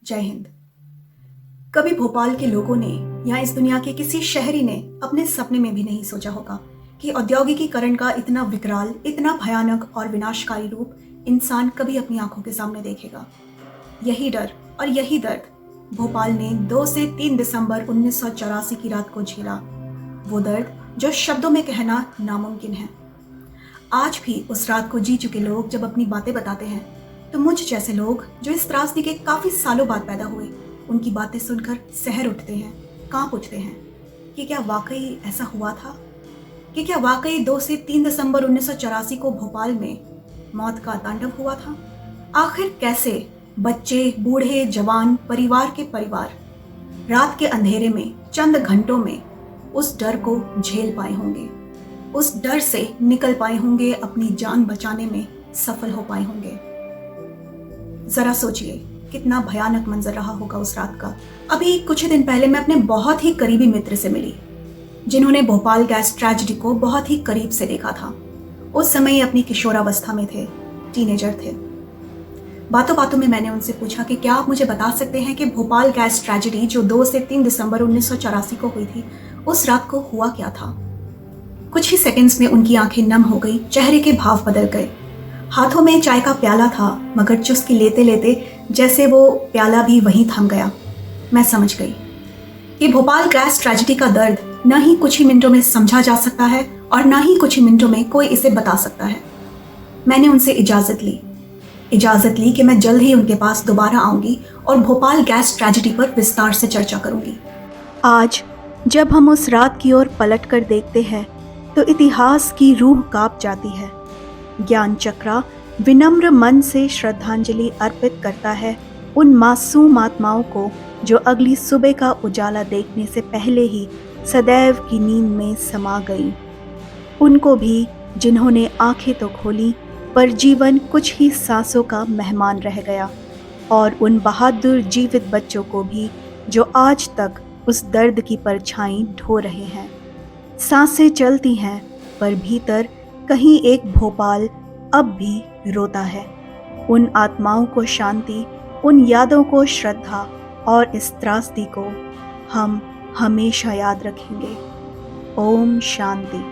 जय हिंद। कभी भोपाल के लोगों ने या इस दुनिया के किसी शहरी ने अपने सपने में भी नहीं सोचा होगा कि औद्योगिकीकरण का इतना विकराल, इतना भयानक और विनाशकारी रूप इंसान कभी अपनी आंखों के सामने देखेगा। यही डर और यही दर्द भोपाल ने 2 से 3 दिसंबर 1984 की रात को झेला। वो दर्द जो शब्दों में कहना नामुमकिन है। आज भी उस रात को जी चुके लोग जब अपनी बातें बताते हैं तो मुझ जैसे लोग जो इस त्रासदी के काफी सालों बाद पैदा हुए, उनकी बातें सुनकर सहर उठते हैं, कांप उठते हैं कि क्या वाकई ऐसा हुआ था? कि क्या वाकई 2 से 3 दिसंबर 1984 को भोपाल में मौत का तांडव हुआ था? आखिर कैसे बच्चे, बूढ़े, जवान, परिवार के परिवार रात के अंधेरे में चंद घंटों में उस डर को झेल पाए होंगे, उस डर से निकल पाए होंगे, अपनी जान बचाने में सफल हो पाए होंगे? जरा सोचिए कितना भयानक मंजर रहा होगा उस रात का। अभी कुछ ही दिन पहले मैं अपने बहुत ही करीबी मित्र से मिली जिन्होंने भोपाल गैस ट्रेजेडी को बहुत ही करीब से देखा था। उस समय अपनी किशोरावस्था में थे, टीनेजर थे। बातों बातों में मैंने उनसे पूछा कि क्या आप मुझे बता सकते हैं कि भोपाल गैस ट्रेजेडी जो 2 से 3 दिसंबर 1984 को हुई थी, उस रात को हुआ क्या था? कुछ ही सेकंड्स में उनकी आंखें नम हो गई, चेहरे के भाव बदल गए। हाथों में चाय का प्याला था, मगर चुस्की लेते लेते जैसे वो प्याला भी वहीं थम गया। मैं समझ गई कि भोपाल गैस ट्रेजेडी का दर्द न ही कुछ ही मिनटों में समझा जा सकता है और न ही कुछ ही मिनटों में कोई इसे बता सकता है। मैंने उनसे इजाज़त ली कि मैं जल्द ही उनके पास दोबारा आऊंगी और भोपाल गैस ट्रेजेडी पर विस्तार से चर्चा करूंगी। आज जब हम उस रात की ओर पलट कर देखते हैं तो इतिहास की रूह कांप जाती है। ज्ञान चक्रा विनम्र मन से श्रद्धांजलि अर्पित करता है उन मासूम आत्माओं को जो अगली सुबह का उजाला देखने से पहले ही सदैव की नींद में समा गईं। उनको भी जिन्होंने आंखें तो खोली पर जीवन कुछ ही सांसों का मेहमान रह गया, और उन बहादुर जीवित बच्चों को भी जो आज तक उस दर्द की परछाई ढो रहे हैं। सांसें चलती हैं पर भीतर कहीं एक भोपाल अब भी रोता है। उन आत्माओं को शांति, उन यादों को श्रद्धा, और इस त्रासदी को हम हमेशा याद रखेंगे। ओम शांति।